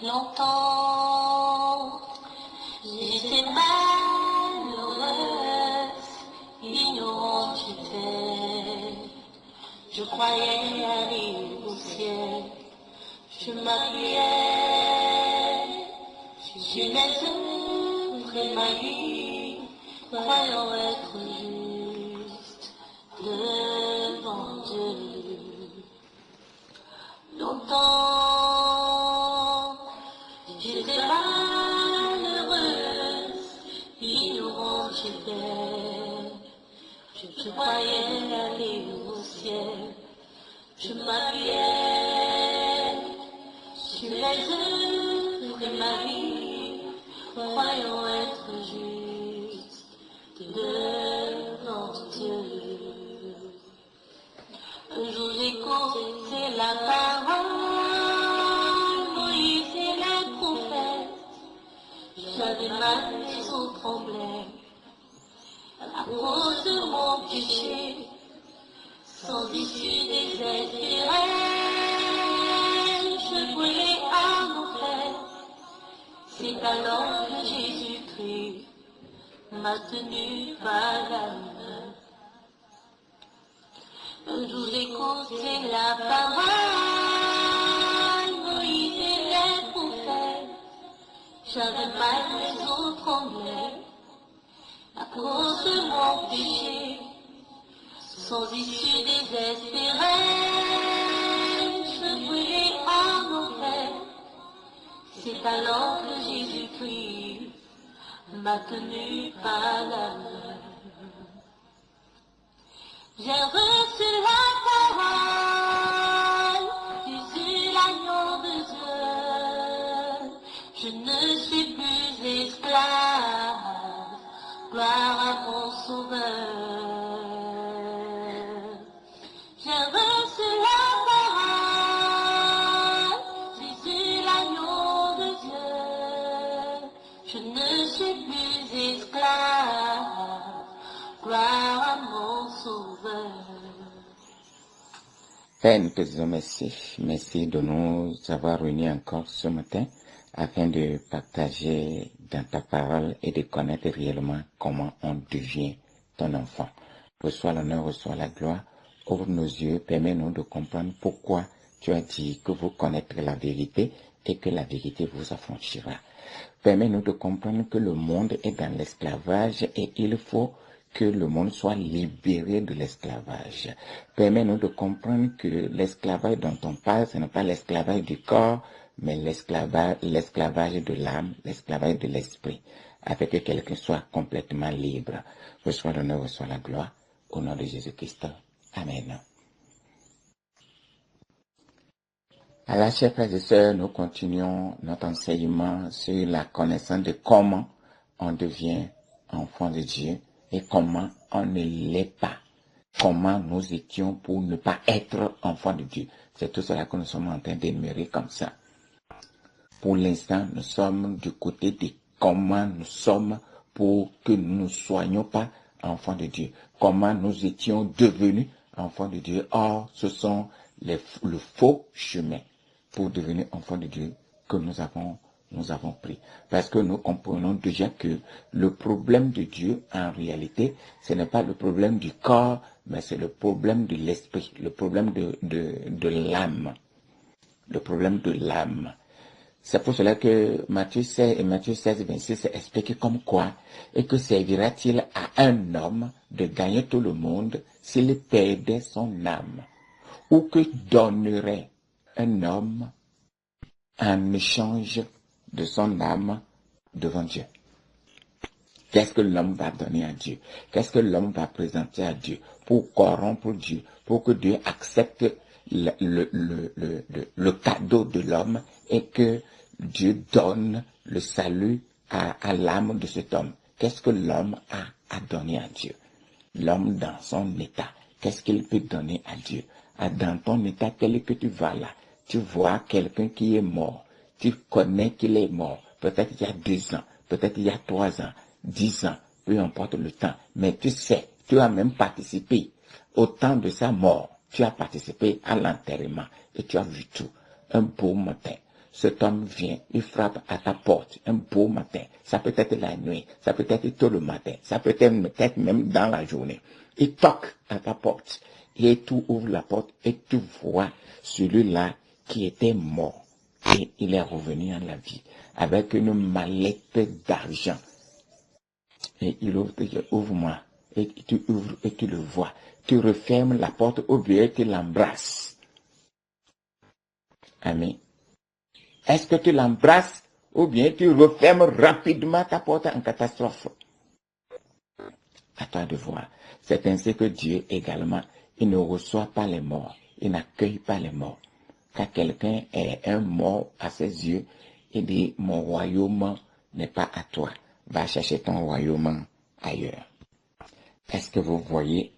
Longtemps, j'étais malheureuse, ignorante j'étais. Je croyais aller au ciel, je m'appuyais sur les œuvres et ma vie, croyant être juste devant Dieu. Longtemps, j'étais malheureuse, ignorante j'étais. Je croyais aller au ciel, je m'appuyais sur les œuvres et ma vie, croyant être juste devant Dieu. Un jour j'écoutais la parole, Moïse et les prophètes. J'avais ma maison tremblait à cause de mon péché, sans issue désespérée. Je brûlais à l'enfer. C'est alors que Jésus-Christ m'a tenu par la main. Un jour j'écoutais la parole, Moïse et les prophètes. J'avais ma maison tremblait à cause de mon péché, sans issue désespérée. Je brûlais en enfer. C'est alors que Jésus-Christ m'a tenu par la main. J'ai reçu la parole, Jésus l'agneau de Dieu. Je ne suis plus esclave, gloire à mon Sauveur. J'ai reçu la parole, Jésus l'agneau de Dieu. Je ne suis plus esclave, gloire à mon Sauveur. Père, nous te disons merci. Merci de nous avoir réunis encore ce matin afin de partager dans ta parole et de connaître réellement comment on devient ton enfant. Reçois l'honneur, reçois la gloire. Ouvre nos yeux, permets-nous de comprendre pourquoi tu as dit que vous connaîtrez la vérité et que la vérité vous affranchira. Permets-nous de comprendre que le monde est dans l'esclavage et il faut que le monde soit libéré de l'esclavage. Permets-nous de comprendre que l'esclavage dont on parle, ce n'est pas l'esclavage du corps, mais l'esclavage de l'âme, l'esclavage de l'esprit, afin que quelqu'un soit complètement libre. Reçois l'honneur, reçois la gloire, au nom de Jésus-Christ. Amen. Alors, chers frères et sœurs, nous continuons notre enseignement sur la connaissance de comment on devient enfant de Dieu et comment on ne l'est pas. Comment nous étions pour ne pas être enfants de Dieu. C'est tout cela que nous sommes en train d'énumérer comme ça. Pour l'instant, nous sommes du côté de comment nous sommes pour que nous ne soyons pas enfants de Dieu. Comment nous étions devenus enfants de Dieu. Or, ce sont le faux chemin pour devenir enfants de Dieu que nous avons pris. Parce que nous comprenons déjà que le problème de Dieu, en réalité, ce n'est pas le problème du corps, mais c'est le problème de l'esprit, le problème de l'âme. Le problème de l'âme. C'est pour cela que Matthieu 16 et Matthieu 16, 26 expliquent comme quoi, et que servira-t-il à un homme de gagner tout le monde s'il perdait son âme? Ou que donnerait un homme en échange de son âme devant Dieu? Qu'est-ce que l'homme va donner à Dieu? Qu'est-ce que l'homme va présenter à Dieu pour corrompre Dieu, pour que Dieu accepte le cadeau de l'homme et que Dieu donne le salut à l'âme de cet homme? Qu'est-ce que l'homme a à donner à Dieu? L'homme dans son état, qu'est-ce qu'il peut donner à Dieu? Dans ton état, tel que tu vas là, tu vois quelqu'un qui est mort, tu connais qu'il est mort, peut-être il y a 2 ans, peut-être il y a 3 ans, 10 ans, peu importe le temps, mais tu sais, tu as même participé au temps de sa mort, tu as participé à l'enterrement et tu as vu tout. Un beau matin, cet homme vient, il frappe à ta porte un beau matin. Ça peut être la nuit, ça peut être tôt le matin, ça peut être peut-être même dans la journée. Il toque à ta porte et tu ouvres la porte et tu vois celui-là qui était mort et il est revenu à la vie avec une mallette d'argent. Et il ouvre, ouvre-moi, et tu ouvres et tu le vois. Tu refermes la porte ou bien tu l'embrasses. Amen. Est-ce que tu l'embrasses ou bien tu refermes rapidement ta porte en catastrophe? À toi de voir. C'est ainsi que Dieu également, il ne reçoit pas les morts, il n'accueille pas les morts. Quand quelqu'un est un mort à ses yeux, il dit, mon royaume n'est pas à toi. Va chercher ton royaume ailleurs. Est-ce que vous voyez?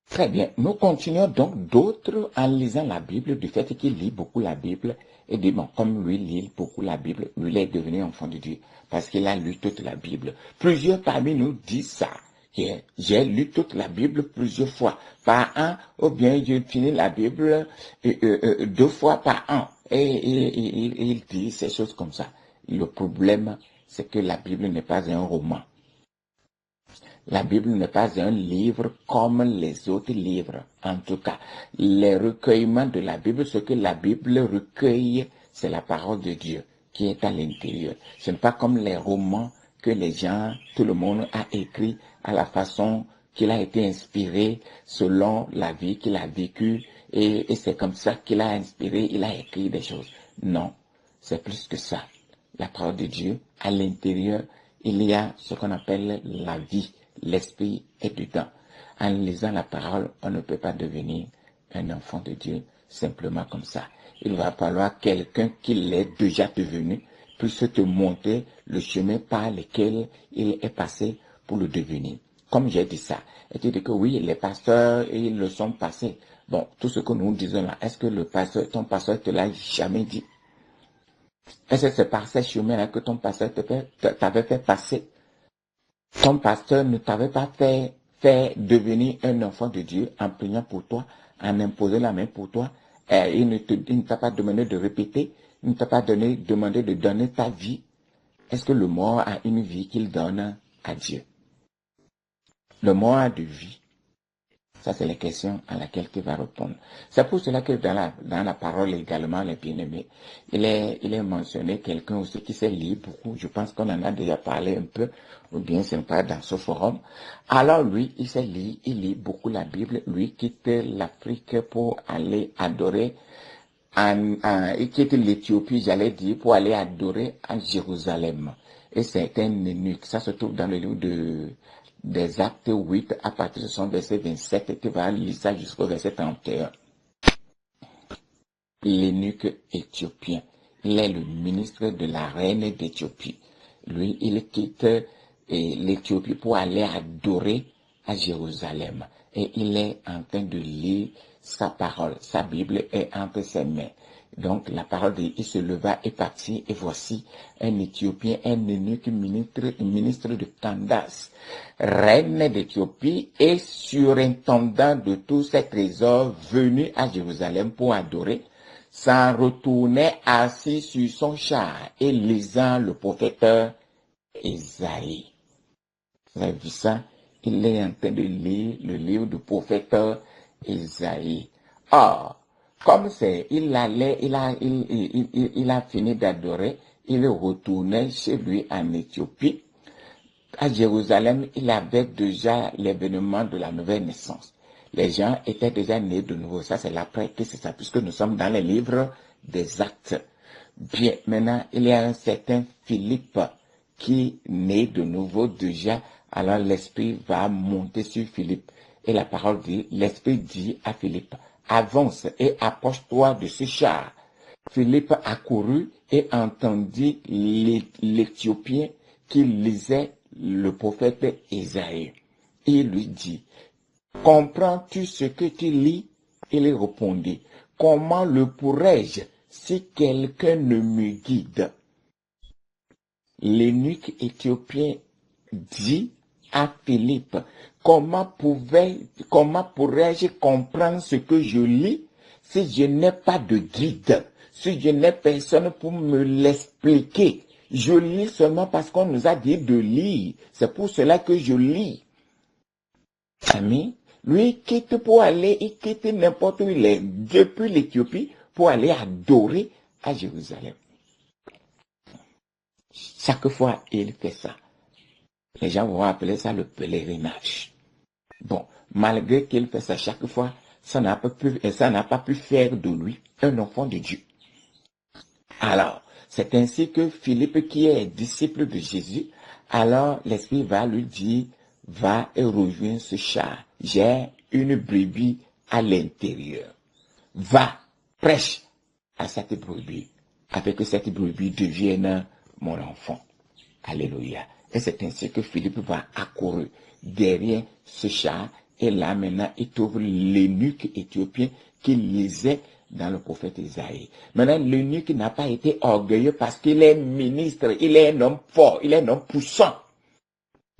Très bien. Nous continuons donc d'autres en lisant la Bible, du fait qu'il lit beaucoup la Bible, et dit, bon, comme lui lit beaucoup la Bible, lui est devenu enfant de Dieu, parce qu'il a lu toute la Bible. Plusieurs parmi nous disent ça. J'ai lu toute la Bible plusieurs fois par an, ou bien je finis la Bible 2 fois par an. Et il dit ces choses comme ça. Le problème, c'est que la Bible n'est pas un roman. La Bible n'est pas un livre comme les autres livres. En tout cas, les recueillements de la Bible, ce que la Bible recueille, c'est la parole de Dieu qui est à l'intérieur. Ce n'est pas comme les romans que les gens, tout le monde a écrit à la façon qu'il a été inspiré selon la vie qu'il a vécue et c'est comme ça qu'il a inspiré, il a écrit des choses. Non, c'est plus que ça. La parole de Dieu, à l'intérieur, il y a ce qu'on appelle la vie. L'esprit est dedans. En lisant la parole, on ne peut pas devenir un enfant de Dieu simplement comme ça. Il va falloir quelqu'un qui l'est déjà devenu, puisse te montrer le chemin par lequel il est passé pour le devenir. Comme j'ai dit ça, et tu dis que oui, les pasteurs, ils le sont passés. Bon, tout ce que nous disons là, est-ce que le pasteur, ton pasteur te l'a jamais dit? Est-ce que c'est par ces chemins-là que ton pasteur t'avait fait passer? Ton pasteur ne t'avait pas fait devenir un enfant de Dieu en priant pour toi, en imposant la main pour toi. Il ne t'a pas demandé de répéter, il ne t'a pas demandé de donner ta vie. Est-ce que le mort a une vie qu'il donne à Dieu? Le mort a de vie. Ça, c'est la question à laquelle tu vas répondre. C'est pour cela que dans la parole également, les bien-aimés, il est mentionné quelqu'un aussi qui sait lire beaucoup. Je pense qu'on en a déjà parlé un peu, ou bien ce n'est pas dans ce forum. Alors lui, il sait lire, il lit beaucoup la Bible. Lui quitte l'Afrique pour aller adorer, il quitte l'Éthiopie, j'allais dire, pour aller adorer à Jérusalem. Et c'est un eunuque. Ça se trouve dans le livre des Actes 8, à partir de son verset 27, tu vas lire ça jusqu'au verset 31. L'eunuque éthiopien, il est le ministre de la reine d'Éthiopie. Lui, il quitte l'Éthiopie pour aller adorer à Jérusalem. Et il est en train de lire sa parole. Sa Bible est entre ses mains. Donc, la parole dit, il se leva et partit, et voici un Éthiopien, un eunuque ministre de Candace, reine d'Éthiopie et surintendant de tous ses trésors, venu à Jérusalem pour adorer, s'en retournait assis sur son char et lisant le prophète Isaïe. Vous avez vu ça? Il est en train de lire le livre du prophète Isaïe. Or, comme il a fini d'adorer, il retournait chez lui en Éthiopie. À Jérusalem, il avait déjà l'événement de la nouvelle naissance. Les gens étaient déjà nés de nouveau. Ça, c'est l'après que c'est ça, puisque nous sommes dans les livres des Actes. Bien, maintenant, il y a un certain Philippe qui naît de nouveau déjà. Alors, l'Esprit va monter sur Philippe. Et la parole dit, l'Esprit dit à Philippe, avance et approche-toi de ce char. Philippe accourut et entendit l'Éthiopien qui lisait le prophète Isaïe. Il lui dit, comprends-tu ce que tu lis? Il répondit, comment le pourrais-je si quelqu'un ne me guide? L'eunuque éthiopien dit à Philippe, comment pourrais-je comprendre ce que je lis si je n'ai pas de guide? si je n'ai personne pour me l'expliquer, je lis seulement parce qu'on nous a dit de lire. C'est pour cela que je lis. Amis, lui quitte pour aller, il quitte n'importe où il est, depuis l'Éthiopie, pour aller adorer à Jérusalem. Chaque fois, il fait ça. Les gens vont appeler ça le pèlerinage. Bon, malgré qu'il fait ça chaque fois, ça n'a pas pu faire de lui un enfant de Dieu. Alors, c'est ainsi que Philippe, qui est disciple de Jésus, alors l'Esprit va lui dire, va et rejoins ce char. J'ai une brebis à l'intérieur. Va, prêche à cette brebis, afin que cette brebis devienne mon enfant. Alléluia. Et c'est ainsi que Philippe va accourir derrière ce char. Et là, maintenant, il trouve l'eunuque éthiopien qui lisait dans le prophète Isaïe. Maintenant, l'eunuque n'a pas été orgueilleux parce qu'il est ministre, il est un homme fort, il est un homme puissant.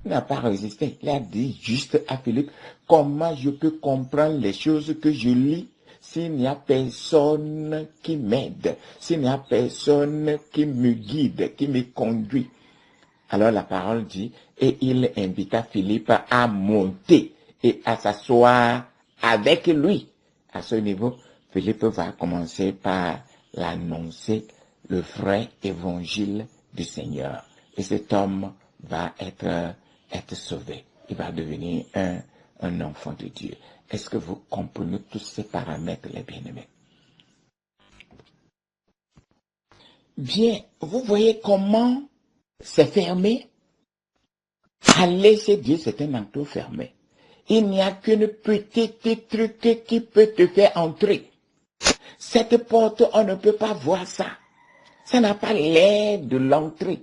Il n'a pas résisté. Il a dit juste à Philippe, comment je peux comprendre les choses que je lis s'il n'y a personne qui m'aide, s'il n'y a personne qui me guide, qui me conduit. Alors la parole dit, et il invita Philippe à monter et à s'asseoir avec lui. À ce niveau, Philippe va commencer par l'annoncer, le vrai évangile du Seigneur. Et cet homme va être sauvé. Il va devenir un enfant de Dieu. Est-ce que vous comprenez tous ces paramètres, les bien-aimés? Bien, vous voyez comment c'est fermé? Aller chez Dieu, c'est un enclos fermé. Il n'y a qu'une petite truc qui peut te faire entrer. Cette porte, on ne peut pas voir ça. Ça n'a pas l'air de l'entrée.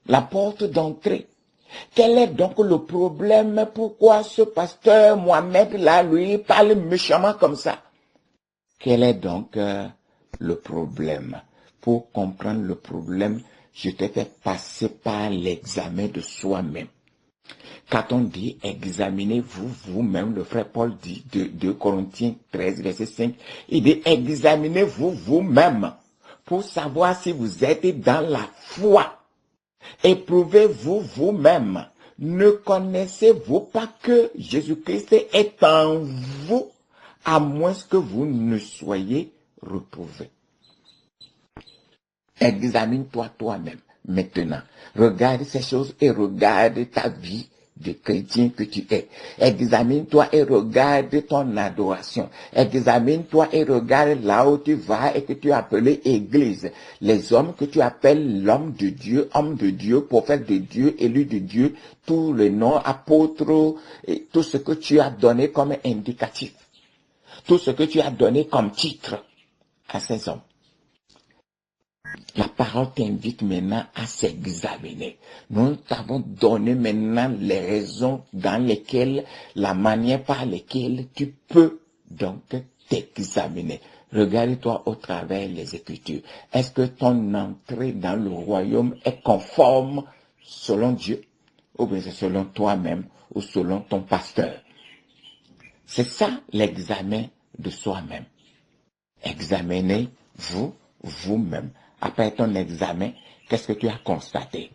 La porte d'entrée. Quel est donc le problème? Pourquoi ce pasteur Mohamed là, lui, parle méchamment comme ça? Quel est donc le problème? Pour comprendre le problème, je te fais passer par l'examen de soi-même. Quand on dit examinez-vous vous-même, le frère Paul dit de 2 Corinthiens 13, verset 5, il dit examinez-vous vous-même pour savoir si vous êtes dans la foi. Éprouvez-vous vous-même. Ne connaissez-vous pas que Jésus-Christ est en vous, à moins que vous ne soyez reprouvés? Examine-toi toi-même maintenant. Regarde ces choses et regarde ta vie de chrétien que tu es. Examine-toi et regarde ton adoration. Examine-toi et regarde là où tu vas et que tu as appelé église. Les hommes que tu appelles l'homme de Dieu, prophète de Dieu, élu de Dieu, tous les noms, apôtres, et tout ce que tu as donné comme indicatif. Tout ce que tu as donné comme titre à ces hommes. La parole t'invite maintenant à s'examiner. Nous t'avons donné maintenant les raisons dans lesquelles, la manière par laquelle tu peux donc t'examiner. Regarde-toi au travers les Écritures. Est-ce que ton entrée dans le royaume est conforme selon Dieu? Ou bien c'est selon toi-même ou selon ton pasteur? C'est ça l'examen de soi-même. Examinez-vous vous-même. Après ton examen, qu'est-ce que tu as constaté?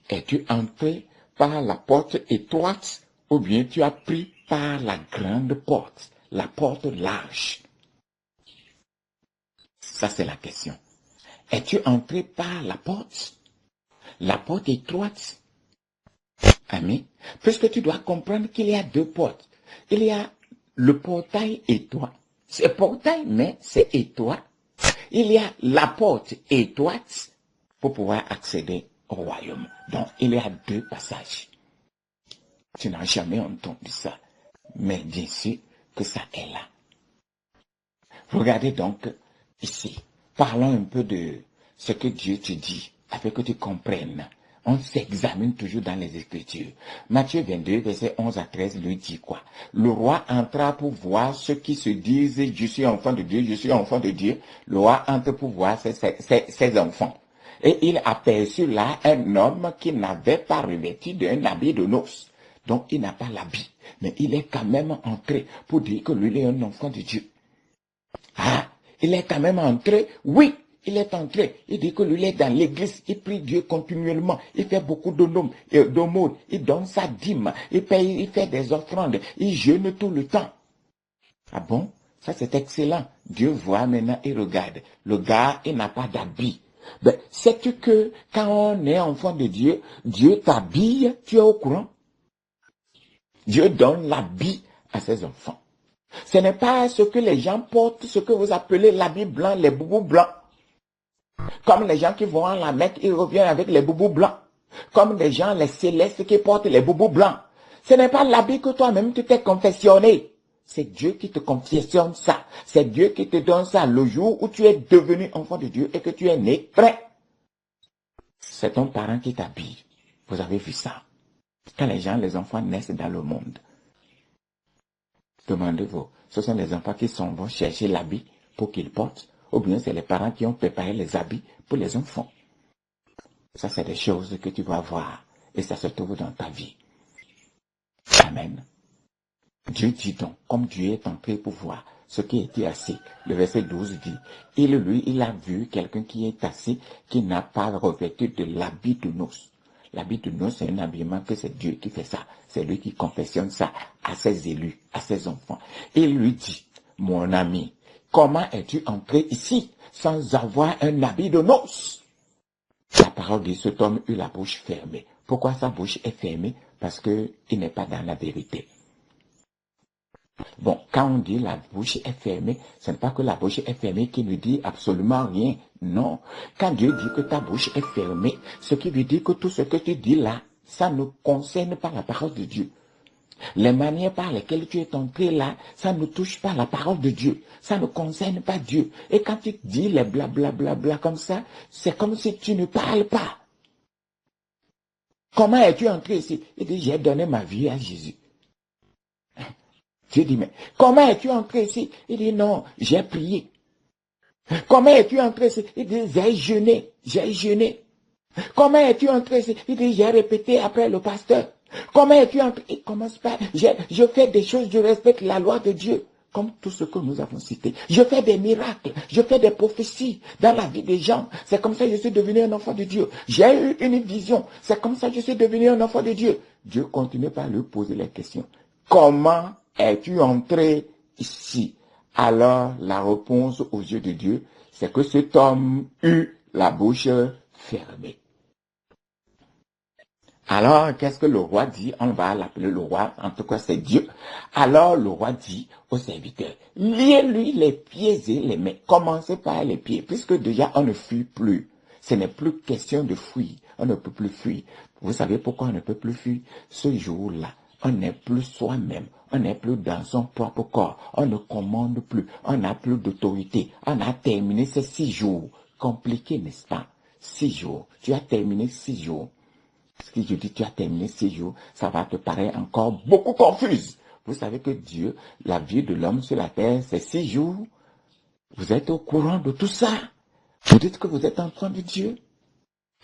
Es-tu entré par la porte étroite ou bien tu as pris par la grande porte, la porte large? Ça, c'est la question. Es-tu entré par la porte étroite? Ami, puisque tu dois comprendre qu'il y a 2 portes. Il y a le portail étroit. C'est portail, mais c'est étroit. Il y a la porte étroite pour pouvoir accéder au royaume. Donc, il y a 2 passages. Tu n'as jamais entendu ça. Mais bien sûr que ça est là. Regardez donc ici. Parlons un peu de ce que Dieu te dit, afin que tu comprennes. On s'examine toujours dans les Écritures. Matthieu 22, verset 11 à 13, lui dit quoi? Le roi entra pour voir ceux qui se disent « Je suis enfant de Dieu, je suis enfant de Dieu ». Le roi entre pour voir ses enfants. Et il aperçut là un homme qui n'avait pas revêtu d'un habit de noces. Donc il n'a pas l'habit. Mais il est quand même entré pour dire que lui est un enfant de Dieu. Ah, Il est quand même entré, oui, il est entré. Il dit que lui, il est dans l'église, il prie Dieu continuellement, il fait beaucoup d'aumônes, il donne sa dîme, il paye, il fait des offrandes, il jeûne tout le temps. Ah bon? Ça, c'est excellent. Dieu voit maintenant et regarde. Le gars, il n'a pas d'habit. Ben, sais-tu que quand on est enfant de Dieu, Dieu t'habille, tu es au courant? Dieu donne l'habit à ses enfants. Ce n'est pas ce que les gens portent, ce que vous appelez l'habit blanc, les boubous blancs. Comme les gens qui vont à la Mecque, ils reviennent avec les boubous blancs. Comme les gens, les célestes qui portent les boubous blancs. Ce n'est pas l'habit que toi-même tu t'es confessionné. C'est Dieu qui te confessionne ça. C'est Dieu qui te donne ça le jour où tu es devenu enfant de Dieu et que tu es né prêt. C'est ton parent qui t'habille. Vous avez vu ça. Quand les enfants naissent dans le monde. Demandez-vous, ce sont les enfants qui vont chercher l'habit pour qu'ils portent, ou bien c'est les parents qui ont préparé les habits pour les enfants. Ça, c'est des choses que tu vas voir et ça se trouve dans ta vie. Amen. Dieu dit donc, comme Dieu est entré pour voir ce qui était assis, le verset 12 dit, il a vu quelqu'un qui est assis, qui n'a pas revêtu de l'habit de noces. L'habit de noces, c'est un habillement que c'est Dieu qui fait ça. C'est lui qui confessionne ça à ses élus, à ses enfants. Il lui dit, mon ami, comment es-tu entré ici sans avoir un habit de noces? La parole de cet homme eut la bouche fermée. Pourquoi sa bouche est fermée? Parce qu'il n'est pas dans la vérité. Bon, quand on dit la bouche est fermée, ce n'est pas que la bouche est fermée qui ne dit absolument rien. Non. Quand Dieu dit que ta bouche est fermée, ce qui veut dire que tout ce que tu dis là, ça ne concerne pas la parole de Dieu. Les manières par lesquelles tu es entré là, ça ne touche pas la parole de Dieu. Ça ne concerne pas Dieu. Et quand tu dis les blablabla comme ça, c'est comme si tu ne parles pas. Comment es-tu entré ici? Il dit, j'ai donné ma vie à Jésus. Dieu dit, mais comment es-tu entré ici? Il dit, non, j'ai prié. Comment es-tu entré ici? Il dit, j'ai jeûné, j'ai jeûné. Comment es-tu entré ici? Il dit, j'ai répété après le pasteur. Comment es-tu entré? Il commence par, je fais des choses, je respecte la loi de Dieu. Comme tout ce que nous avons cité. Je fais des miracles, je fais des prophéties dans la vie des gens. C'est comme ça que je suis devenu un enfant de Dieu. J'ai eu une vision. C'est comme ça que je suis devenu un enfant de Dieu. Dieu continue par lui poser les questions. Comment es-tu entré ici? Alors, la réponse aux yeux de Dieu, c'est que cet homme eut la bouche fermée. Alors, qu'est-ce que le roi dit? On va l'appeler le roi, en tout cas c'est Dieu. Alors, le roi dit au serviteur, liez-lui les pieds et les mains. Commencez par les pieds, puisque déjà on ne fuit plus. Ce n'est plus question de fuir. On ne peut plus fuir. Vous savez pourquoi on ne peut plus fuir? Ce jour-là, on n'est plus soi-même. On n'est plus dans son propre corps. On ne commande plus. On n'a plus d'autorité. On a terminé ces 6 jours. Compliqué, n'est-ce pas? 6 jours. Tu as terminé 6 jours. Si je dis tu as terminé 6 jours, ça va te paraître encore beaucoup confuse. Vous savez que Dieu, la vie de l'homme sur la terre, c'est 6 jours. Vous êtes au courant de tout ça. Vous dites que vous êtes enfant de Dieu.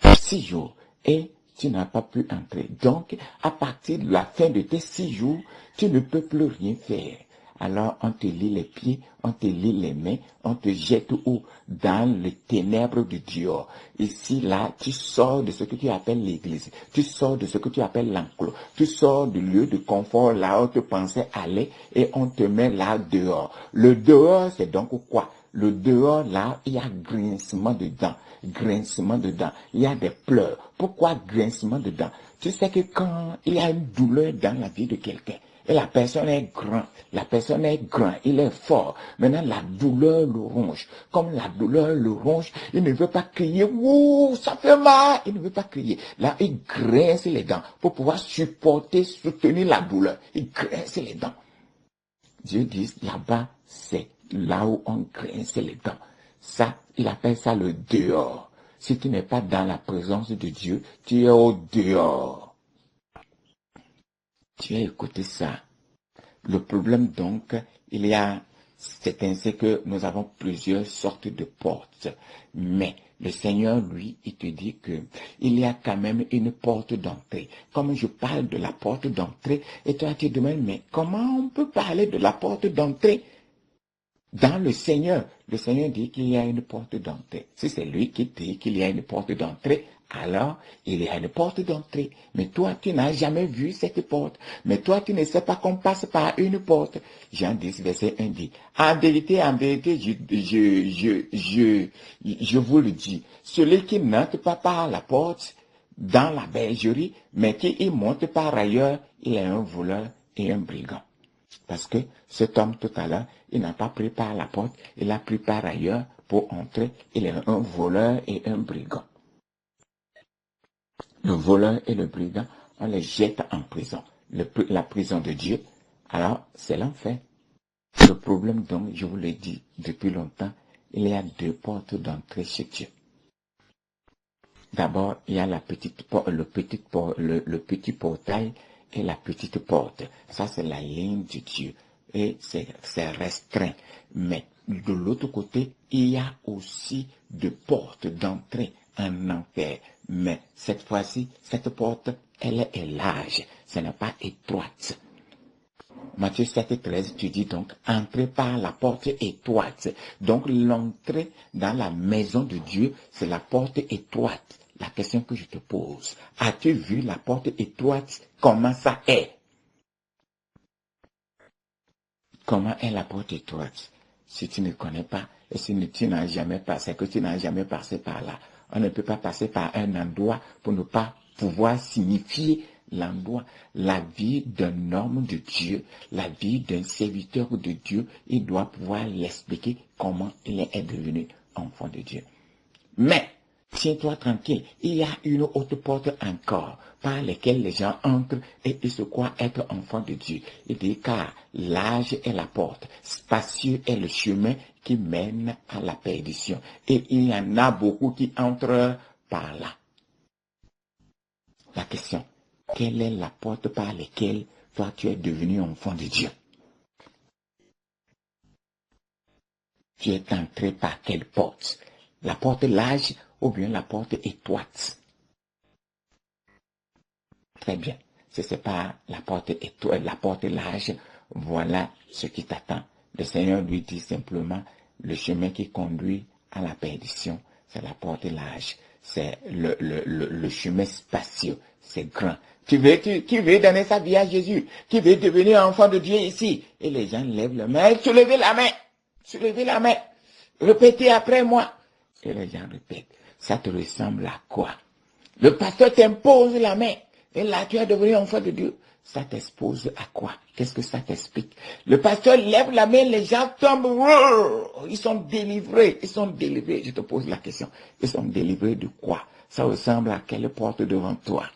6 jours. Et tu n'as pas pu entrer. Donc, à partir de la fin de tes 6 jours, tu ne peux plus rien faire. Alors, on te lie les pieds, on te lie les mains, on te jette où? Dans les ténèbres du Dieu. Ici, là, tu sors de ce que tu appelles l'église. Tu sors de ce que tu appelles l'enclos. Tu sors du lieu de confort là où tu pensais aller et on te met là dehors. Le dehors, c'est donc quoi? Le dehors, là, il y a grincement dedans. Grincement dedans. Il y a des pleurs. Pourquoi grincement dedans? Tu sais que quand il y a une douleur dans la vie de quelqu'un, et la personne est grand, il est fort. Maintenant, la douleur le ronge. Comme la douleur le ronge, il ne veut pas crier, ouh, ça fait mal. Il ne veut pas crier. Là, il grince les dents pour pouvoir soutenir la douleur. Il grince les dents. Dieu dit, là-bas, c'est là où on grince les dents. Ça, il appelle ça le dehors. Si tu n'es pas dans la présence de Dieu, tu es au dehors. Tu as écouté ça. Le problème donc, c'est ainsi que nous avons plusieurs sortes de portes. Mais le Seigneur, lui, il te dit que il y a quand même une porte d'entrée. Comme je parle de la porte d'entrée, et toi tu te demandes, mais comment on peut parler de la porte d'entrée? Dans le Seigneur dit qu'il y a une porte d'entrée. Si c'est lui qui dit qu'il y a une porte d'entrée, alors il y a une porte d'entrée. Mais toi, tu n'as jamais vu cette porte. Mais toi, tu ne sais pas qu'on passe par une porte. Jean 10, verset 1 dit, en vérité, je vous le dis, celui qui n'entre pas par la porte dans la bergerie, mais qui y monte par ailleurs, il est un voleur et un brigand. Parce que cet homme tout à l'heure, il n'a pas pris par la porte, il a pris par ailleurs pour entrer. Il est un voleur et un brigand. Le voleur et le brigand, on les jette en prison. La prison de Dieu, alors c'est l'enfer. Le problème donc, je vous l'ai dit depuis longtemps, il y a deux portes d'entrée chez Dieu. D'abord, il y a le petit portail et la petite porte. Ça, c'est la ligne de Dieu. Et c'est restreint. Mais de l'autre côté, il y a aussi deux portes d'entrée en enfer. Mais cette fois-ci, cette porte, elle est large. Ce n'est pas étroite. Matthieu 7, 13, tu dis donc, entrez par la porte étroite. Donc, l'entrée dans la maison de Dieu, c'est la porte étroite. La question que je te pose, as-tu vu la porte étroite? Comment ça est? Comment est la porte étroite? Si tu ne connais pas, et si tu n'as jamais passé, que tu n'as jamais passé par là, on ne peut pas passer par un endroit pour ne pas pouvoir signifier l'endroit. La vie d'un homme de Dieu, la vie d'un serviteur de Dieu, il doit pouvoir l'expliquer comment il est devenu enfant de Dieu. Mais, tiens-toi tranquille, il y a une autre porte encore par laquelle les gens entrent et ils se croient être enfants de Dieu. Il dit car large est la porte, spacieux est le chemin qui mène à la perdition. Et il y en a beaucoup qui entrent par là. La question, quelle est la porte par laquelle toi tu es devenu enfant de Dieu? Tu es entré par quelle porte? La porte large ou bien la porte étroite? Très bien. Si ce n'est pas la porte étroite, la porte large, voilà ce qui t'attend. Le Seigneur lui dit simplement, le chemin qui conduit à la perdition, c'est la porte large. C'est le chemin spacieux, c'est grand. Qui veut donner sa vie à Jésus? Qui veut devenir enfant de Dieu ici? Et les gens lèvent la main. Soulevez la main. Soulevez la main. Répétez après moi. Et les gens répètent. Ça te ressemble à quoi? Le pasteur t'impose la main. Et là, tu es devenu enfant de Dieu. Ça t'expose à quoi? Qu'est-ce que ça t'explique? Le pasteur lève la main, les gens tombent. Ils sont délivrés. Ils sont délivrés. Je te pose la question. Ils sont délivrés de quoi? Ça ressemble à quelle porte devant toi?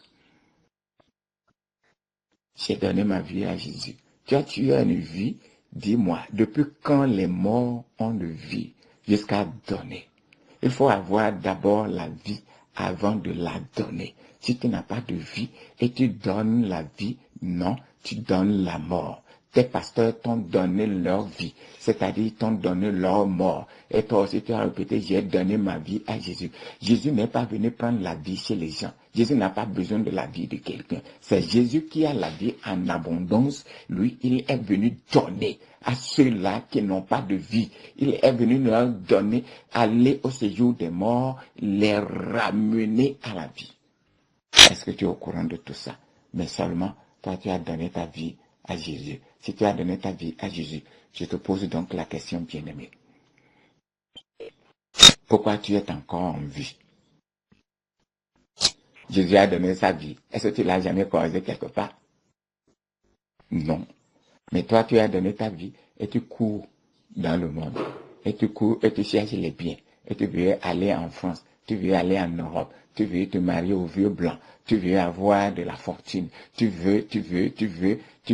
J'ai donné ma vie à Jésus. Tu as une vie? Dis-moi, depuis quand les morts ont une vie jusqu'à donner? Il faut avoir d'abord la vie avant de la donner. Si tu n'as pas de vie et tu donnes la vie, non, tu donnes la mort. Tes pasteurs t'ont donné leur vie, c'est-à-dire t'ont donné leur mort. Et toi aussi tu as répété, j'ai donné ma vie à Jésus. Jésus n'est pas venu prendre la vie chez les gens. Jésus n'a pas besoin de la vie de quelqu'un. C'est Jésus qui a la vie en abondance. Lui, il est venu donner à ceux-là qui n'ont pas de vie. Il est venu leur donner, aller au séjour des morts, les ramener à la vie. Est-ce que tu es au courant de tout ça? Mais seulement, toi, tu as donné ta vie à Jésus. Si tu as donné ta vie à Jésus, je te pose donc la question, bien-aimé. Pourquoi tu es encore en vie? Jésus a donné sa vie. Est-ce que tu l'as jamais causé quelque part? Non. Mais toi, tu as donné ta vie et tu cours dans le monde. Et tu cours et tu cherches les biens. Et tu veux aller en France. Tu veux aller en Europe. Tu veux te marier au vieux blanc. Tu veux avoir de la fortune. Tu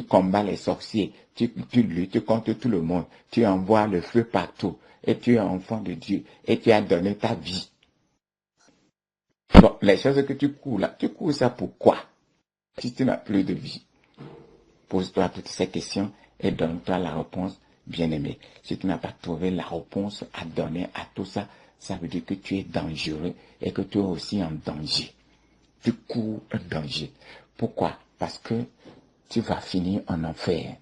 combats les sorciers. Tu luttes contre tout le monde. Tu envoies le feu partout. Et tu es enfant de Dieu. Et tu as donné ta vie. Bon, les choses que tu cours là, tu cours ça pourquoi? Si tu n'as plus de vie. Pose-toi toutes ces questions et donne-toi la réponse, bien-aimé. Si tu n'as pas trouvé la réponse à donner à tout ça, ça veut dire que tu es dangereux et que tu es aussi en danger. Tu cours un danger. Pourquoi? Parce que tu vas finir en enfer.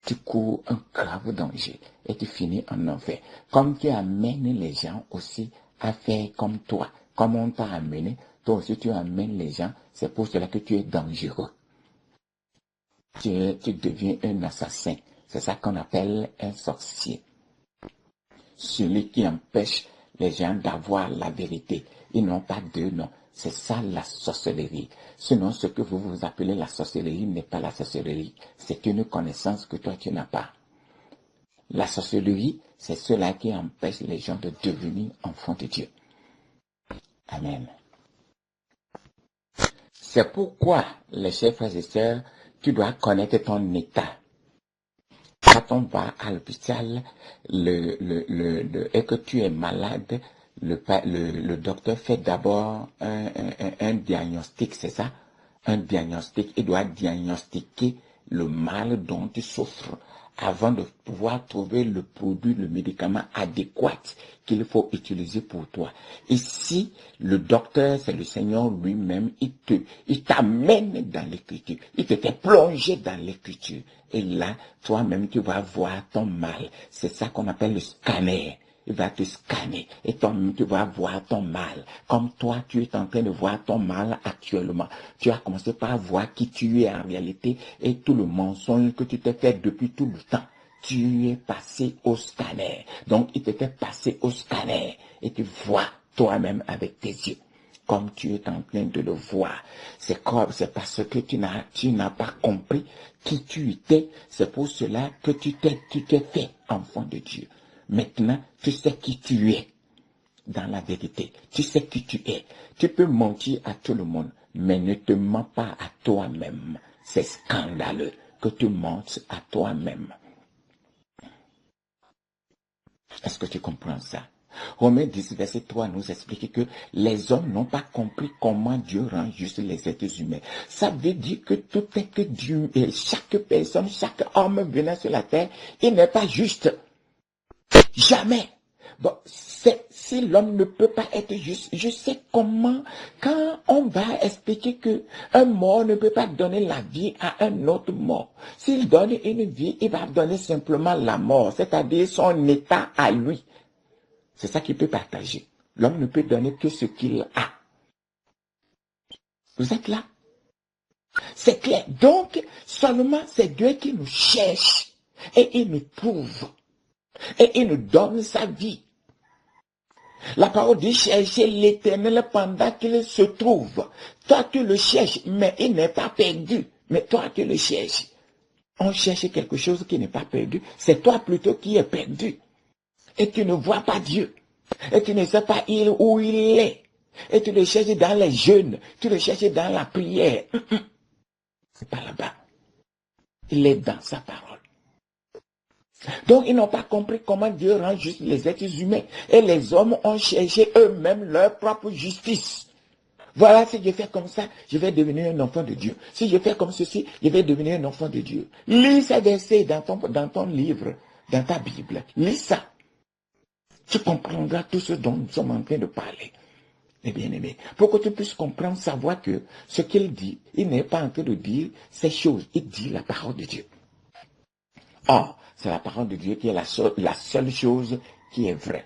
tu cours un grave danger et tu finis en enfer. Comme tu amènes les gens aussi à faire comme toi, comme on t'a amené, toi aussi tu amènes les gens, c'est pour cela que tu es dangereux. Tu deviens un assassin. C'est ça qu'on appelle un sorcier. Celui qui empêche les gens d'avoir la vérité. Ils n'ont pas deux noms. C'est ça la sorcellerie. Sinon, ce que vous appelez la sorcellerie n'est pas la sorcellerie. C'est une connaissance que toi tu n'as pas. La sorcellerie, c'est cela qui empêche les gens de devenir enfants de Dieu. Amen. C'est pourquoi, les chers frères et sœurs, tu dois connaître ton état. Quand on va à l'hôpital et que tu es malade, le docteur fait d'abord un diagnostic, c'est ça? Un diagnostic. Il doit diagnostiquer le mal dont tu souffres avant de pouvoir trouver le produit, le médicament adéquat qu'il faut utiliser pour toi. Ici, le docteur, c'est le Seigneur lui-même, il t'amène dans l'écriture, il te fait plonger dans l'écriture. Et là, toi-même, tu vas voir ton mal. C'est ça qu'on appelle le scanner. Il va te scanner et toi-même tu vas voir ton mal. Comme toi, tu es en train de voir ton mal actuellement. Tu as commencé par voir qui tu es en réalité et tout le mensonge que tu t'es fait depuis tout le temps. Tu es passé au scanner. Donc, il te fait passer au scanner et tu vois toi-même avec tes yeux. Comme tu es en train de le voir. C'est parce que tu n'as pas compris qui tu étais. C'est pour cela que tu t'es fait enfant de Dieu. Maintenant, tu sais qui tu es dans la vérité. Tu sais qui tu es. Tu peux mentir à tout le monde, mais ne te mens pas à toi-même. C'est scandaleux que tu mentes à toi-même. Est-ce que tu comprends ça? Romains 10, verset 3 nous explique que les hommes n'ont pas compris comment Dieu rend juste les êtres humains. Ça veut dire que tout est que Dieu, et chaque personne, chaque homme venant sur la terre, il n'est pas juste. Jamais. Bon, si l'homme ne peut pas être juste, je sais comment, quand on va expliquer que un mort ne peut pas donner la vie à un autre mort. S'il donne une vie, il va donner simplement la mort, c'est-à-dire son état à lui. C'est ça qu'il peut partager. L'homme ne peut donner que ce qu'il a. Vous êtes là? C'est clair. Donc, seulement c'est Dieu qui nous cherche et il nous trouve. Et il nous donne sa vie. La parole dit chercher l'Éternel pendant qu'il se trouve. Toi, tu le cherches, mais il n'est pas perdu. Mais toi, tu le cherches. On cherche quelque chose qui n'est pas perdu. C'est toi plutôt qui es perdu. Et tu ne vois pas Dieu. Et tu ne sais pas où il est. Et tu le cherches dans les jeûnes. Tu le cherches dans la prière. C'est pas là-bas. Il est dans sa parole. Donc, ils n'ont pas compris comment Dieu rend juste les êtres humains. Et les hommes ont cherché eux-mêmes leur propre justice. Voilà, si je fais comme ça, je vais devenir un enfant de Dieu. Si je fais comme ceci, je vais devenir un enfant de Dieu. Lis ces versets dans ton livre, dans ta Bible. Lis ça. Tu comprendras tout ce dont nous sommes en train de parler. Mes bien-aimés, pour que tu puisses comprendre, savoir que ce qu'il dit, il n'est pas en train de dire ces choses. Il dit la parole de Dieu. Or, c'est la parole de Dieu qui est la seule chose qui est vraie.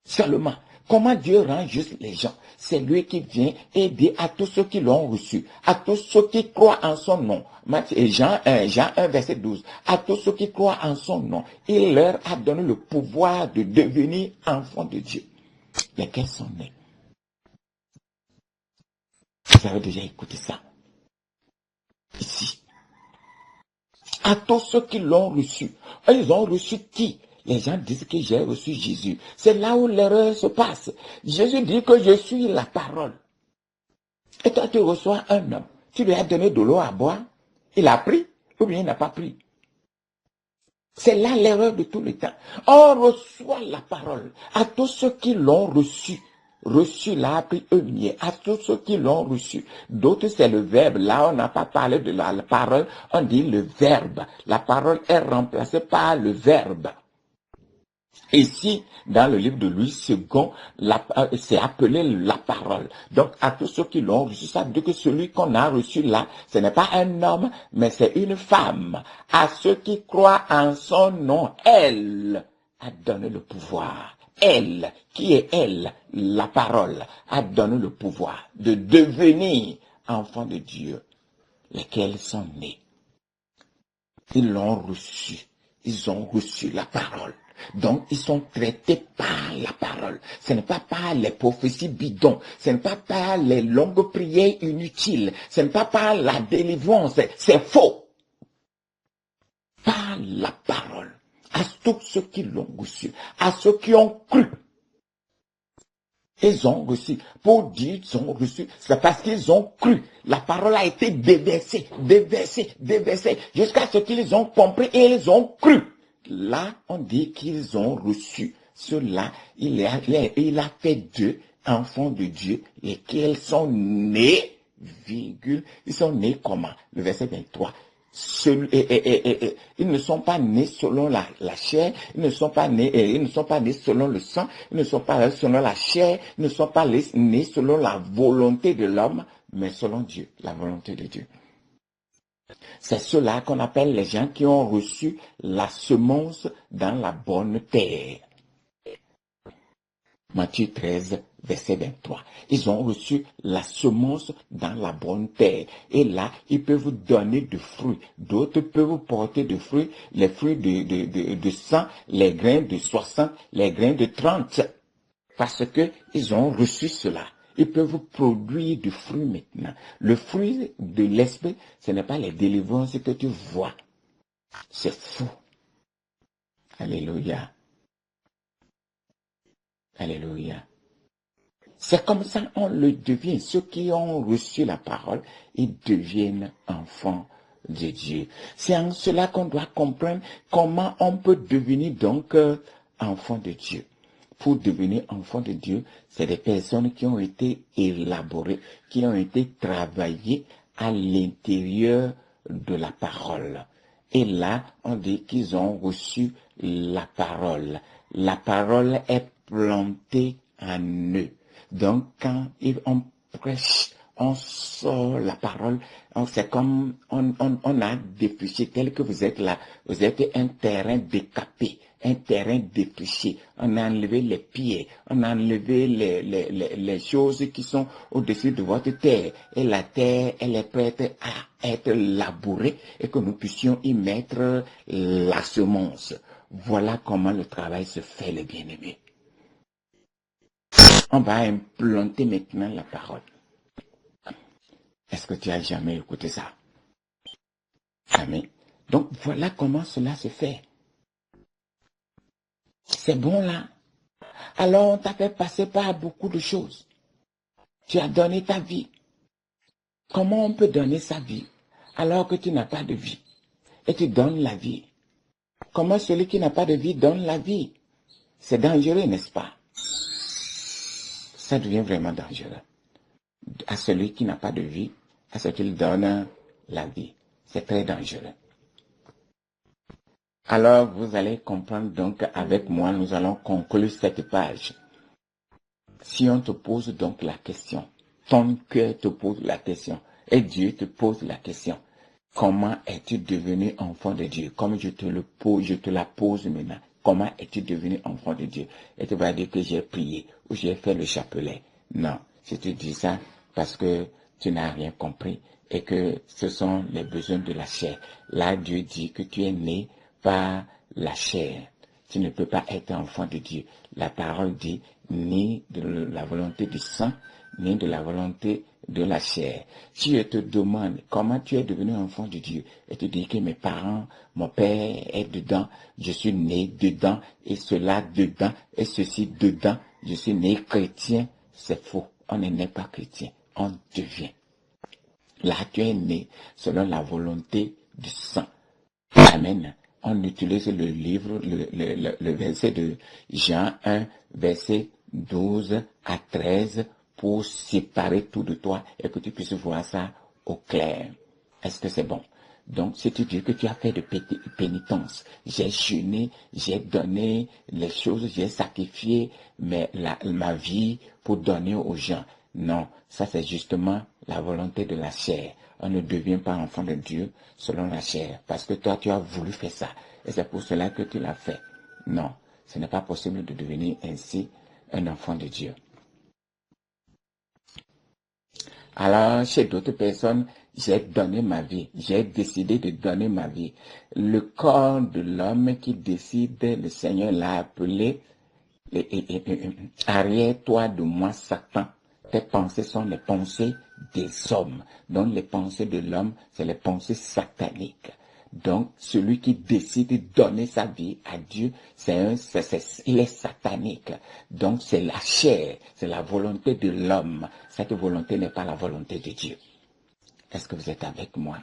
Seulement, comment Dieu rend juste les gens? C'est lui qui vient aider à tous ceux qui l'ont reçu, à tous ceux qui croient en son nom. Jean 1, verset 12. À tous ceux qui croient en son nom, il leur a donné le pouvoir de devenir enfants de Dieu. Lesquels sont nés? Vous avez déjà écouté ça? Ici. À tous ceux qui l'ont reçu. Ils ont reçu qui? Les gens disent que j'ai reçu Jésus. C'est là où l'erreur se passe. Jésus dit que je suis la parole. Et toi, tu reçois un homme. Tu lui as donné de l'eau à boire. Il a pris ou bien il n'a pas pris. C'est là l'erreur de tout le temps. On reçoit la parole. À tous ceux qui l'ont reçu. Reçu là, appris eux-mêmes. À tous ceux qui l'ont reçu. D'autres, c'est le verbe. Là, on n'a pas parlé de la parole. On dit le verbe. La parole est remplacée par le verbe. Ici, dans le livre de Louis II, c'est appelé la parole. Donc, à tous ceux qui l'ont reçu, ça veut dire que celui qu'on a reçu là, ce n'est pas un homme, mais c'est une femme. À ceux qui croient en son nom, elle a donné le pouvoir. Elle, qui est elle, la parole, a donné le pouvoir de devenir enfants de Dieu, lesquels sont nés. Ils l'ont reçu. Ils ont reçu la parole. Donc, ils sont traités par la parole. Ce n'est pas par les prophéties bidons. Ce n'est pas par les longues prières inutiles. Ce n'est pas par la délivrance. C'est faux. Par la parole. À tous ceux qui l'ont reçu. À ceux qui ont cru. Ils ont reçu. Pour dire qu'ils ont reçu, c'est parce qu'ils ont cru. La parole a été déversée, déversée, déversée, jusqu'à ce qu'ils ont compris et ils ont cru. Là, on dit qu'ils ont reçu. Cela, il a fait d'eux enfants de Dieu, lesquels sont nés, virgule, ils sont nés comment? Le verset 23. Ils ne sont pas nés selon la chair, ils ne sont pas nés selon le sang, ils ne sont pas nés selon la chair, ils ne sont pas nés selon la volonté de l'homme, mais selon Dieu, la volonté de Dieu. C'est cela qu'on appelle les gens qui ont reçu la semence dans la bonne terre. Matthieu 13, verset 23. Ils ont reçu la semence dans la bonne terre. Et là, ils peuvent donner du fruit. D'autres peuvent porter du fruit, les fruits de 100, les grains de 60, les grains de 30. Parce que ils ont reçu cela. Ils peuvent produire du fruit maintenant. Le fruit de l'esprit, ce n'est pas les délivrances que tu vois. C'est faux. Alléluia. Alléluia. C'est comme ça on le devient. Ceux qui ont reçu la parole, ils deviennent enfants de Dieu. C'est en cela qu'on doit comprendre comment on peut devenir donc enfant de Dieu. Pour devenir enfant de Dieu, c'est des personnes qui ont été élaborées, qui ont été travaillées à l'intérieur de la parole. Et là, on dit qu'ils ont reçu la parole. La parole est plantée en eux. Donc, quand on prêche, on sort la parole, c'est comme on a défriché, tel que vous êtes là, vous êtes un terrain décapé, un terrain défriché. On a enlevé les pieds, on a enlevé les choses qui sont au-dessus de votre terre. Et la terre, elle est prête à être labourée et que nous puissions y mettre la semence. Voilà comment le travail se fait, les bien-aimés. On va implanter maintenant la parole. Est-ce que tu as jamais écouté ça? Jamais. Donc voilà comment cela se fait. C'est bon là. Alors on t'a fait passer par beaucoup de choses. Tu as donné ta vie. Comment on peut donner sa vie alors que tu n'as pas de vie? Et tu donnes la vie. Comment celui qui n'a pas de vie donne la vie? C'est dangereux, n'est-ce pas? Ça devient vraiment dangereux. À celui qui n'a pas de vie, à ce qu'il donne la vie. C'est très dangereux. Alors, vous allez comprendre donc avec moi, nous allons conclure cette page. Si on te pose donc la question, ton cœur te pose la question, et Dieu te pose la question, comment es-tu devenu enfant de Dieu? Comme je te la pose maintenant. Comment es-tu devenu enfant de Dieu? Et tu vas dire que j'ai prié ou j'ai fait le chapelet. Non, je te dis ça parce que tu n'as rien compris et que ce sont les besoins de la chair. Là, Dieu dit que tu es né par la chair. Tu ne peux pas être enfant de Dieu. La parole dit ni de la volonté du sang, ni de la volonté de la chair. Si je te demande comment tu es devenu enfant de Dieu, et tu dis que mes parents, mon père est dedans, je suis né dedans, et cela dedans, et ceci dedans, je suis né chrétien, c'est faux. On n'est pas chrétien, on devient. Là, tu es né selon la volonté du sang. Amen. On utilise le livre, le verset de Jean 1, verset 12 à 13 pour séparer tout de toi et que tu puisses voir ça au clair. Est-ce que c'est bon? Donc, si tu dis que tu as fait de pénitence, j'ai jeûné, j'ai donné les choses, j'ai sacrifié ma vie pour donner aux gens. Non, ça c'est justement la volonté de la chair. On ne devient pas enfant de Dieu selon la chair, parce que toi tu as voulu faire ça, et c'est pour cela que tu l'as fait. Non, ce n'est pas possible de devenir ainsi un enfant de Dieu. Alors, chez d'autres personnes, j'ai donné ma vie, j'ai décidé de donner ma vie. Le corps de l'homme qui décide, le Seigneur l'a appelé, arrière-toi de moi, Satan. Tes pensées sont les pensées des hommes. Donc, les pensées de l'homme, c'est les pensées sataniques. Donc, celui qui décide de donner sa vie à Dieu, il est satanique. Donc, c'est la chair, c'est la volonté de l'homme. Cette volonté n'est pas la volonté de Dieu. Est-ce que vous êtes avec moi?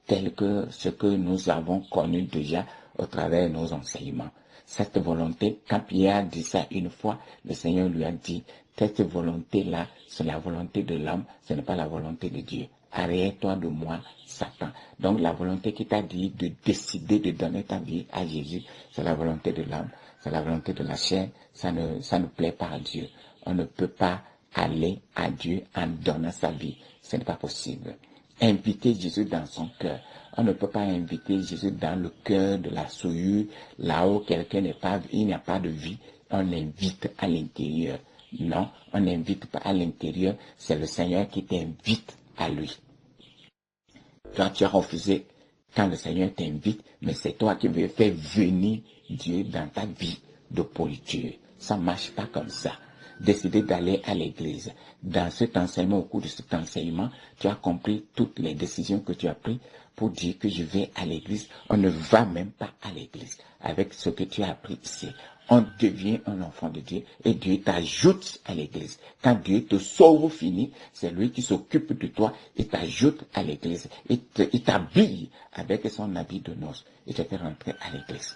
Tel que ce que nous avons connu déjà au travers de nos enseignements. Cette volonté, quand Pierre a dit ça une fois, le Seigneur lui a dit, cette volonté-là, c'est la volonté de l'homme, ce n'est pas la volonté de Dieu. Arrière-toi de moi, Satan. Donc la volonté qui t'a dit de décider de donner ta vie à Jésus, c'est la volonté de l'homme, c'est la volonté de la chair, ça ne plaît pas à Dieu. On ne peut pas aller à Dieu en donnant sa vie. Ce n'est pas possible. Inviter Jésus dans son cœur. On ne peut pas inviter Jésus dans le cœur de la souillure, là où quelqu'un il n'y a pas de vie. On l'invite à l'intérieur. Non, on n'invite pas à l'intérieur. C'est le Seigneur qui t'invite à lui. Toi, tu as refusé quand le Seigneur t'invite, mais c'est toi qui veux faire venir Dieu dans ta vie de politure. Ça ne marche pas comme ça. Décider d'aller à l'église. Dans cet enseignement, au cours de cet enseignement, tu as compris toutes les décisions que tu as prises pour dire que je vais à l'église. On ne va même pas à l'église avec ce que tu as appris ici. On devient un enfant de Dieu et Dieu t'ajoute à l'église. Quand Dieu te sauve fini, c'est lui qui s'occupe de toi et t'ajoute à l'église. Il t'habille avec son habit de noces et te fait rentrer à l'église.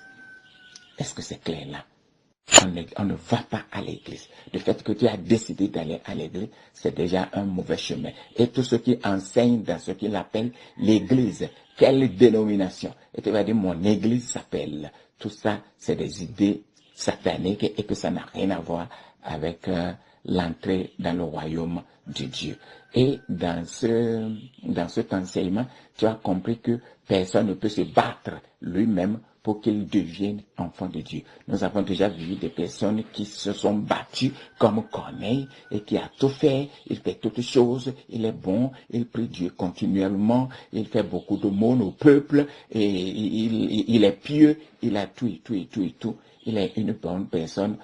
Est-ce que c'est clair là? On ne va pas à l'église. Le fait que tu as décidé d'aller à l'église, c'est déjà un mauvais chemin. Et tout ce qui enseigne dans ce qu'il appelle l'église, quelle dénomination? Et tu vas dire, mon église s'appelle. Tout ça, c'est des idées sataniques et que ça n'a rien à voir avec l'entrée dans le royaume de Dieu. Et dans cet enseignement, tu as compris que personne ne peut se battre lui-même pour qu'il devienne enfant de Dieu. Nous avons déjà vu des personnes qui se sont battues comme Corneille et qui a tout fait, il fait toutes choses, il est bon, il prie Dieu continuellement, il fait beaucoup d'aumônes au peuple et il est pieux, il a tout. Il est une bonne personne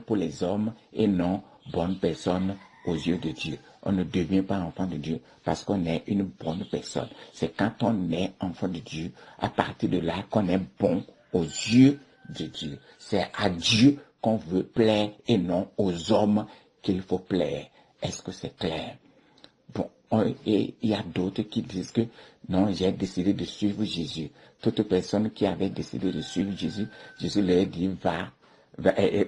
pour les hommes et non bonne personne aux yeux de Dieu. On ne devient pas enfant de Dieu parce qu'on est une bonne personne. C'est quand on est enfant de Dieu, à partir de là, qu'on est bon aux yeux de Dieu. C'est à Dieu qu'on veut plaire et non aux hommes qu'il faut plaire. Est-ce que c'est clair? Bon, et il y a d'autres qui disent que non, j'ai décidé de suivre Jésus. Toute personne qui avait décidé de suivre Jésus, Jésus leur dit,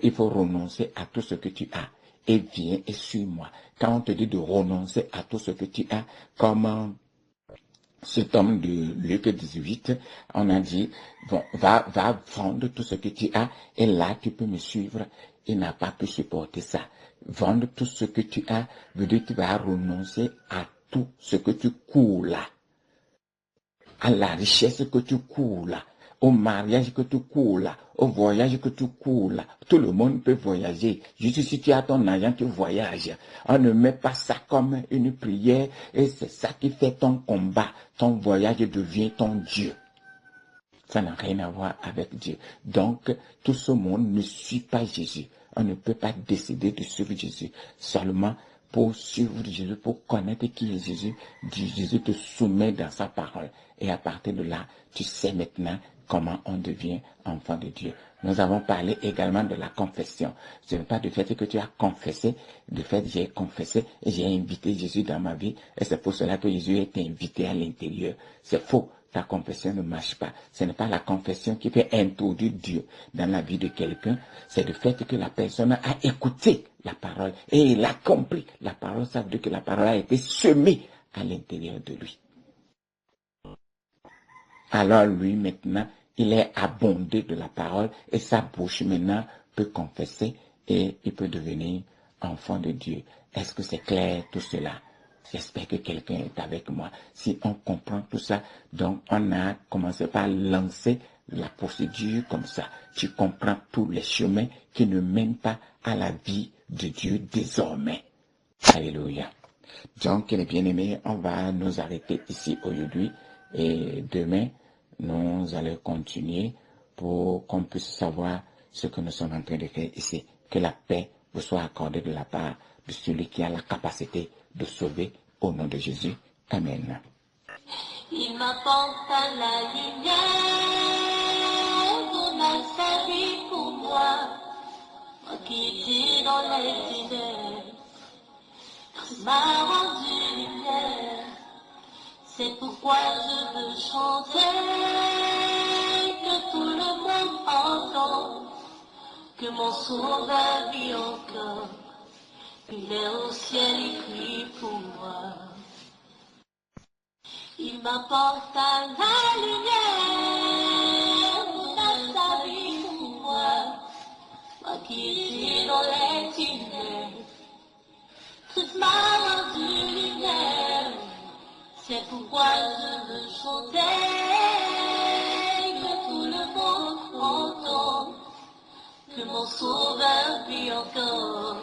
il faut renoncer à tout ce que tu as et viens et suis-moi. Quand on te dit de renoncer à tout ce que tu as, comme cet homme de Luc 18, on a dit, bon, va vendre tout ce que tu as et là tu peux me suivre. Il n'a pas pu supporter ça. Vendre tout ce que tu as veut dire que tu vas renoncer à tout ce que tu cours là, à la richesse que tu cours là, au mariage que tu cours là, au voyage que tu cours là. Tout le monde peut voyager. Juste si tu as ton argent, tu voyages. On ne met pas ça comme une prière et c'est ça qui fait ton combat. Ton voyage devient ton Dieu. Ça n'a rien à voir avec Dieu. Donc, tout ce monde ne suit pas Jésus. On ne peut pas décider de suivre Jésus seulement pour suivre Jésus, pour connaître qui est Jésus. Jésus te soumet dans sa parole. Et à partir de là, tu sais maintenant comment on devient enfant de Dieu. Nous avons parlé également de la confession. Ce n'est pas du fait que tu as confessé, du fait que j'ai confessé et j'ai invité Jésus dans ma vie. Et c'est pour cela que Jésus est invité à l'intérieur. C'est faux. Ta confession ne marche pas. Ce n'est pas la confession qui peut introduire Dieu dans la vie de quelqu'un. C'est le fait que la personne a écouté la parole et il a compris la parole. Ça veut dire que la parole a été semée à l'intérieur de lui. alors lui maintenant, il est abondé de la parole et sa bouche maintenant peut confesser et il peut devenir enfant de Dieu. Est-ce que c'est clair tout cela? J'espère que quelqu'un est avec moi. Si on comprend tout ça, donc on a commencé par lancer la procédure comme ça. Tu comprends tous les chemins qui ne mènent pas à la vie de Dieu désormais. Alléluia. Donc, les bien-aimés, on va nous arrêter ici aujourd'hui et demain, nous allons continuer pour qu'on puisse savoir ce que nous sommes en train de faire ici. Que la paix vous soit accordée de la part de celui qui a la capacité de sauver au nom de Jésus. Amen. Il m'apporte à la lumière, donna sa vie pour moi, moi qui étais dans les ténèbres, il m'a rendu lumière. C'est pourquoi je veux chanter, que tout le monde entende, que mon sauveur vit encore, il est au ciel, il crie pour moi. Il m'apporte à la lumière, donna sa vie pour moi, moi qui suis dans les ténèbres, Christ m'a rendu lumière. C'est pourquoi je veux chanter, que tout le monde entende, que mon sauveur vit encore,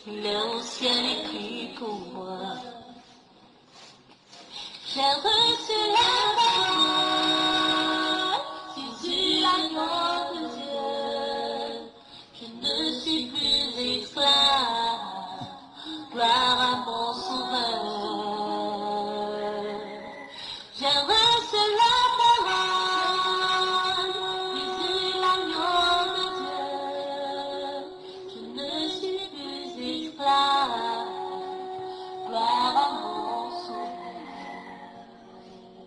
il est au ciel, il crie pour moi. J'ai reçu